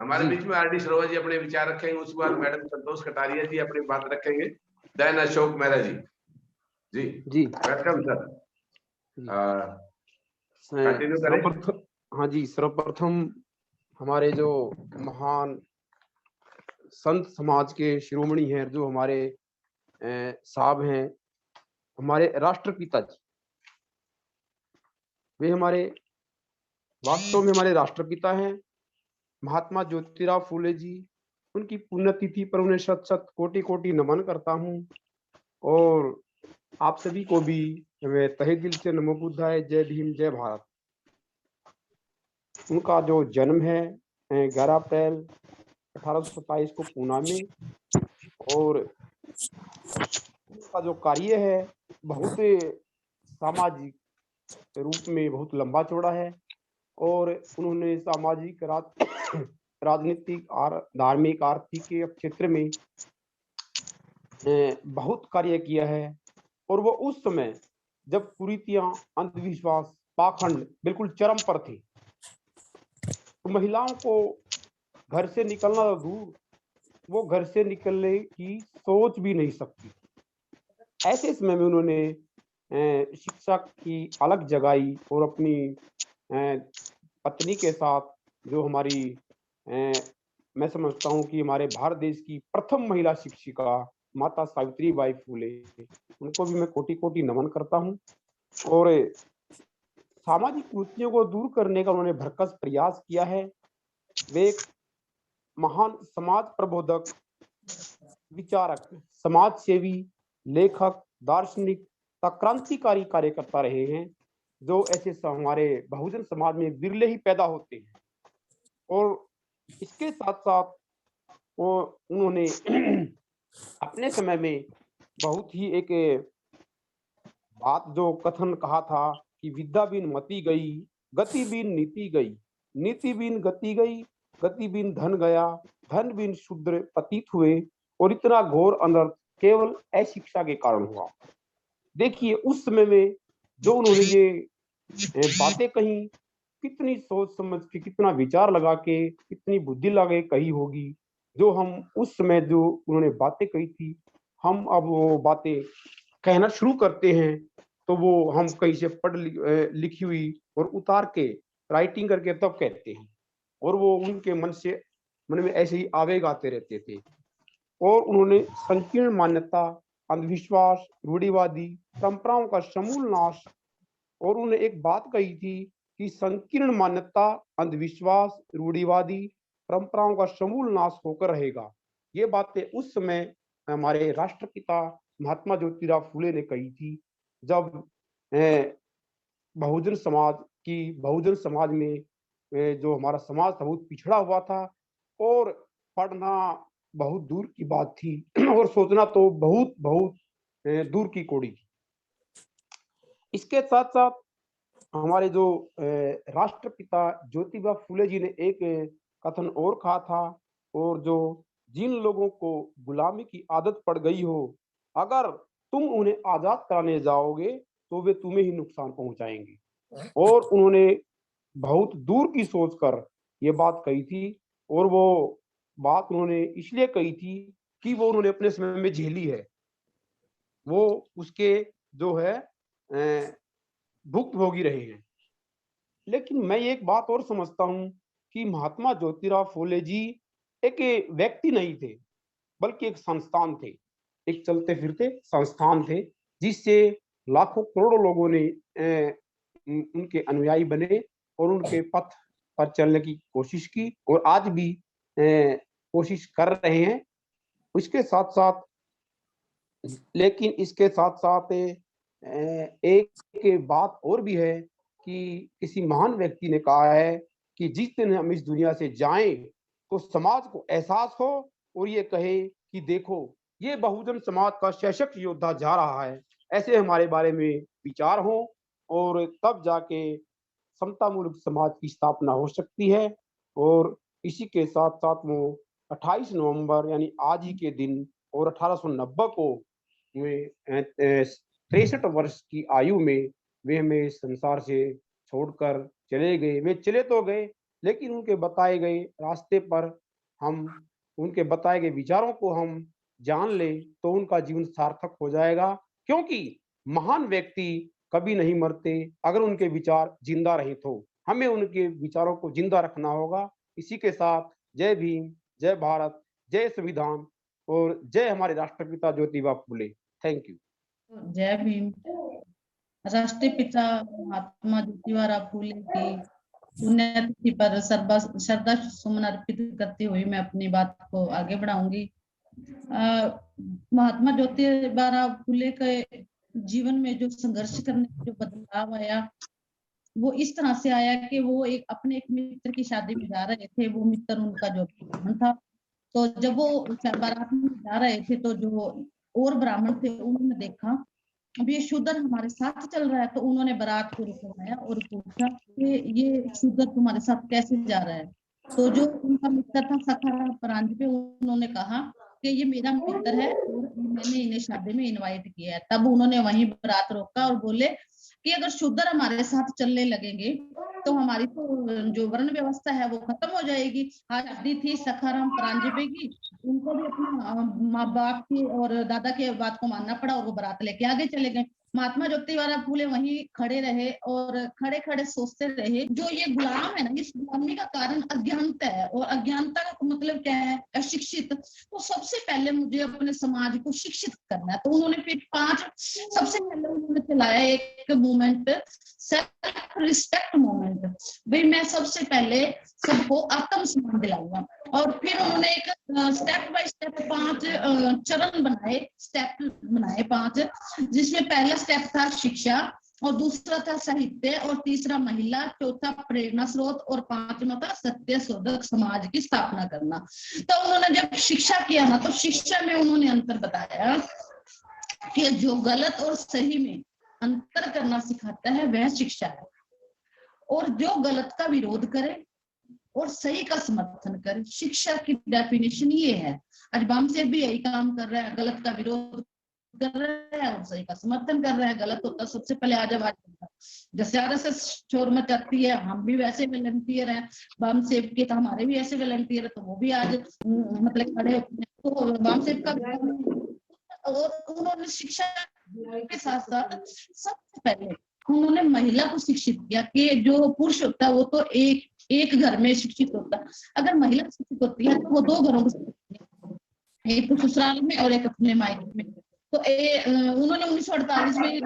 हमारे जी बीच में आरडी सरोवर जी अपने विचार रखेंगे, उसके बाद मैडम संतोष कटारिया जी अपनी बात रखेंगे, देन अशोक मेहरा जी। जी जी वेलकम सर, जी कंटिन्यू करें। सर्वप्रथम, हाँ जी, सर्वप्रथम हमारे जो महान संत समाज के शिरोमणि हैं, जो हमारे साहब हैं, हमारे राष्ट्रपिता जी, वे हमारे वास्तव में हमारे राष्ट्रपिता हैं, महात्मा ज्योतिराव फूले जी। उनकी पुण्यतिथि पर उन्हें शत शत कोटि कोटि नमन करता हूँ। और आप सभी को भी मैं तहे दिल से नमो बुद्धाय, जय भीम, जय भारत। उनका जो जन्म है 11 अप्रैल 1827 को पूना में, और उनका जो कार्य है बहुत सामाजिक रूप में बहुत लंबा चौड़ा है। और उन्होंने सामाजिक राजनीतिक और धार्मिक आर्थिक के क्षेत्र में बहुत कार्य किया है। और वो उस समय जब कुरीतियां, अंधविश्वास, पाखंड बिल्कुल चरम पर थे, तो महिलाओं को घर से निकलना तो दूर, वो घर से निकलने की सोच भी नहीं सकती। ऐसे समय में उन्होंने शिक्षा की अलग जगाई और अपनी पत्नी के साथ, जो हमारी मैं समझता हूँ कि हमारे भारत देश की प्रथम महिला शिक्षिका माता सावित्रीबाई फूले, उनको भी मैं कोटि कोटि नमन करता हूँ। और सामाजिक कुरीतियों को दूर करने का उन्होंने भरसक प्रयास किया है। वे एक महान समाज प्रबोधक, विचारक, समाज सेवी, लेखक, दार्शनिक तथा क्रांतिकारी कार्यकर्ता रहे हैं, जो ऐसे हमारे बहुजन समाज में विरले ही पैदा होते हैं। और इसके साथ साथ वो उन्होंने अपने समय में बहुत ही एक बात जो कथन कहा था कि विद्या बिन मति गई, गति बिन नीति गई, नीति बिन गति गई, गति बिन धन गया, धन बिन शूद्र पतित हुए, और इतना घोर अनर्थ केवल अशिक्षा के कारण हुआ। देखिए उस समय में जो उन्होंने ये बातें कही, कितनी सोच समझ के, कितना विचार लगा के, कितनी बुद्धि लगा के कही होगी, जो हम उस समय जो उन्होंने बातें कही थी, हम अब वो बातें कहना शुरू करते हैं तो वो हम कहीं से लिखी हुई और उतार के राइटिंग करके तब कहते हैं। और वो उनके मन में ऐसे ही आवेग आते रहते थे। और उन्होंने संकीर्ण मान्यता, अंधविश्वास, रूढ़िवादी परंपराओं का समूल नाश, और उन्होंने एक बात कही थी कि संकीर्ण मान्यता, अंधविश्वास, रूढ़िवादी परंपराओं का समूल नाश होकर रहेगा। ये बातें उस समय हमारे राष्ट्रपिता महात्मा ज्योतिराव फूले ने कही थी, जब बहुजन समाज में जो हमारा समाज था बहुत पिछड़ा हुआ था, और पढ़ना बहुत दूर की बात थी और सोचना तो बहुत बहुत दूर की कौड़ी थी। इसके साथ साथ हमारे जो राष्ट्रपिता ज्योतिबा फूले जी ने एक कथन और कहा था, और जो जिन लोगों को गुलामी की आदत पड़ गई हो, अगर तुम उन्हें आजाद कराने जाओगे तो वे तुम्हें ही नुकसान पहुंचाएंगे। और उन्होंने बहुत दूर की सोच कर ये बात कही थी। और वो बात उन्होंने इसलिए कही थी कि वो उन्होंने अपने समय में झेली है, वो उसके जो है भुक्तभोगी रहे हैं। लेकिन मैं एक बात और समझता हूँ कि महात्मा ज्योतिराव फूले जी एक व्यक्ति नहीं थे, बल्कि एक संस्थान थे, एक चलते फिरते संस्थान थे, जिससे लाखों करोड़ों लोगों ने उनके अनुयायी बने और उनके पथ पर चलने की कोशिश की, और आज भी कोशिश कर रहे हैं। इसके साथ साथ, लेकिन इसके साथ साथ एक बात और भी है कि किसी महान व्यक्ति ने कहा है कि जिस दिन हम इस दुनिया से जाएं तो समाज को एहसास हो और ये कहे कि देखो ये बहुजन समाज का सशक्त योद्धा जा रहा है। ऐसे हमारे बारे में विचार हो, और तब जाके समतामूलक समाज की स्थापना हो सकती है। और इसी के साथ साथ वो 28 नवंबर यानी आज ही के दिन और 1890 को वे 63 वर्ष की आयु में वे हमें संसार से छोड़कर चले गए। वे चले तो गए, लेकिन उनके बताए गए रास्ते पर हम उनके बताए गए विचारों को हम जान ले तो उनका जीवन सार्थक हो जाएगा, क्योंकि महान व्यक्ति कभी नहीं मरते अगर उनके विचार जिंदा रहे तो हमें उनके विचारों को जिंदा रखना होगा। इसी के साथ जय भीम, जय भारत, जय संविधान और जय हमारे राष्ट्रपिता ज्योतिबा फूले। Thank you. जय भीम। राष्ट्रीय पिता महात्मा ज्योतिबा फूले की पुण्यतिथि पर श्रद्धा सुमन अर्पित करते हुए मैं अपनी बात को आगे बढ़ाऊंगी। महात्मा ज्योतिबा फूले के जीवन में जो संघर्ष करने जो बदलाव आया वो इस तरह से आया कि वो अपने एक मित्र की शादी में जा रहे थे। वो मित्र उनका जो ब्राह्मण था, तो जब वो बारात में जा रहे थे तो जो और ब्राह्मण थे उन्होंने देखा अब ये शूद्र हमारे साथ चल रहा है, तो उन्होंने बारात को रुकवाया और पूछा कि ये शूद्र तुम्हारे साथ कैसे जा रहा है। तो जो उनका मित्र था सखाराम परांजपे, उन्होंने कहा कि ये मेरा मित्र है और मैंने इन्हें शादी में इनवाइट किया है। तब उन्होंने वहीं बारात रोका और बोले कि अगर शूद्र हमारे साथ चलने लगेंगे तो हमारी तो जो वर्ण व्यवस्था है वो खत्म हो जाएगी। आज शादी थी सखाराम परांजपे की, उनको भी अपने माँ बाप की और दादा के बात को मानना पड़ा और वो बारात लेके आगे चले गए। महात्मा ज्योतिबा फूले वहीं खड़े रहे और खड़े खड़े सोचते रहे जो ये गुलाम है ना, इस गुलामी का कारण अज्ञानता है और अज्ञानता का मतलब क्या है, अशिक्षित। तो सबसे पहले मुझे अपने समाज को शिक्षित करना है। तो उन्होंने फिर सबसे पहले उन्होंने चलाया एक मूवमेंट, सेल्फ रिस्पेक्ट मूवमेंट। भाई मैं सबसे पहले सबको आत्मसम्मान दिलाऊंगा। और फिर उन्होंने एक स्टेप बाय स्टेप 5 चरण बनाए, स्टेप बनाए 5, जिसमें पहला स्टेप था शिक्षा और दूसरा था साहित्य और तीसरा महिला, चौथा प्रेरणा स्रोत और 5वां था सत्य शोधक समाज की स्थापना करना। तो उन्होंने जब शिक्षा किया ना, तो शिक्षा में उन्होंने अंतर बताया कि जो गलत और सही में अंतर करना सिखाता है वह शिक्षा है, और जो गलत का विरोध करे और सही का समर्थन करे। शिक्षा की डेफिनेशन ये है। आज बामसेब भी यही काम कर रहा है, गलत का विरोध कर रहा है और सही का समर्थन कर रहा है। गलत होता सबसे पहले आज आवाज करता है, जैसे आरएसएस शोर मचाती है, हम भी वैसे वॉलंटियर हैं। बामसेब के तो हमारे भी ऐसे वॉलंटियर है, तो वो भी आज मतलब खड़े होते हैं। तो बामसेब का और उन्होंने शिक्षा के साथ साथ सबसे पहले उन्होंने महिला को शिक्षित किया कि जो पुरुष होता है वो तो एक घर में शिक्षित होता है, अगर महिला शिक्षित होती है तो वो 2 घरों को, एक तो ससुराल में और एक अपने मायके में। तो उन्होंने 1948 में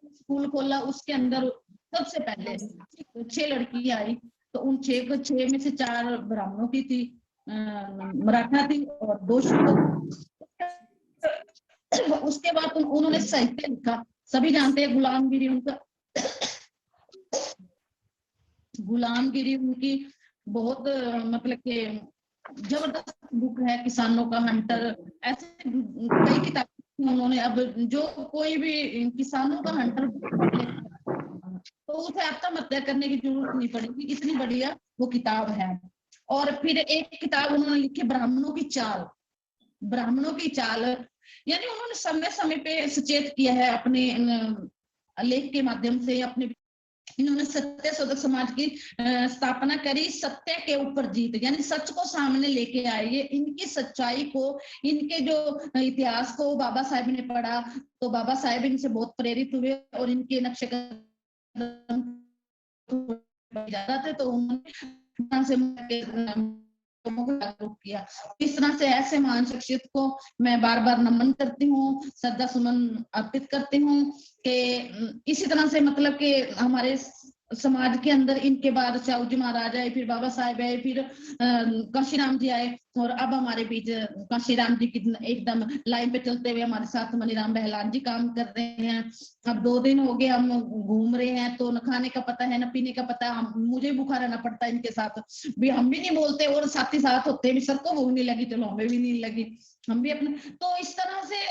स्कूल खोला, उसके अंदर सबसे पहले 6 लड़की आई। तो उन 6 में से 4 ब्राह्मणों की थी, मराठा थी और 2 शूद्र। उसके बाद उन्होंने साहित्य लिखा। सभी जानते हैं गुलामगिरी उनकी बहुत मतलब कि जबरदस्त बुक है। किसानों का हंटर, ऐसे कई किताबें उन्होंने। अब जो कोई भी किसानों का हंटर तो उसे आत्महत्या करने की जरूरत नहीं पड़ेगी, इतनी बढ़िया वो किताब है। और फिर एक किताब उन्होंने लिखी ब्राह्मणों की चाल। यानी उन्होंने समय समय पे सचेत किया है अपने लेख के माध्यम से। अपने इन्होंने सत्य शोधक समाज की स्थापना करी। सत्य के ऊपर जीत, यानी सच को सामने लेके आए। ये इनकी सच्चाई को, इनके जो इतिहास को बाबा साहेब ने पढ़ा, तो बाबा साहेब इनसे बहुत प्रेरित हुए और इनके नक्शे कदम ज्यादा थे, तो उन्होंने जागरूक किया। इस तरह से ऐसे महान शख्सियत को मैं बार बार नमन करती हूँ, श्रद्धा सुमन अर्पित करती हूँ कि इसी तरह से मतलब कि हमारे समाज के अंदर इनके बाद साहू जी महाराज आए, फिर बाबा साहेब आए, फिर काशीराम जी आए, और अब हमारे बीच काशीराम जी की एकदम लाइन पे चलते हुए हमारे साथ मनीराम बहलान जी काम कर रहे हैं। अब 2 दिन हो गए हम घूम रहे हैं, तो न खाने का पता है न पीने का पता है। मुझे भूखा रहना पड़ता है इनके साथ भी, हम भी नहीं बोलते और साथी साथ होते भी, सबको भूख नहीं लगी चलो हमें भी नहीं लगी, हम भी अपने। तो इस तरह से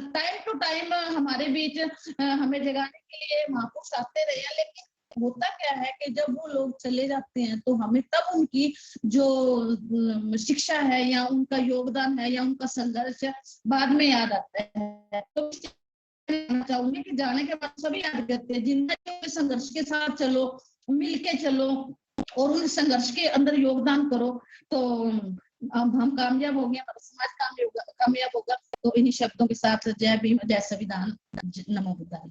टाइम टू टाइम हमारे बीच हमें जगाने के लिए महापुरुष आते रहे हैं। लेकिन होता क्या है कि जब वो लोग चले जाते हैं तो हमें तब उनकी जो शिक्षा है या उनका योगदान है या उनका संघर्ष है बाद में याद आता है। तो चाहूंगी कि जाने के बाद सभी याद करते हैं, जिंदगी में संघर्ष के साथ चलो, मिल के चलो, और उस संघर्ष के अंदर योगदान करो तो हम कामयाब हो गए, हमारा समाज कामयाब होगा। तो इन्हीं शब्दों के साथ जय भीम, जय संविधान, नमो बुद्धाय।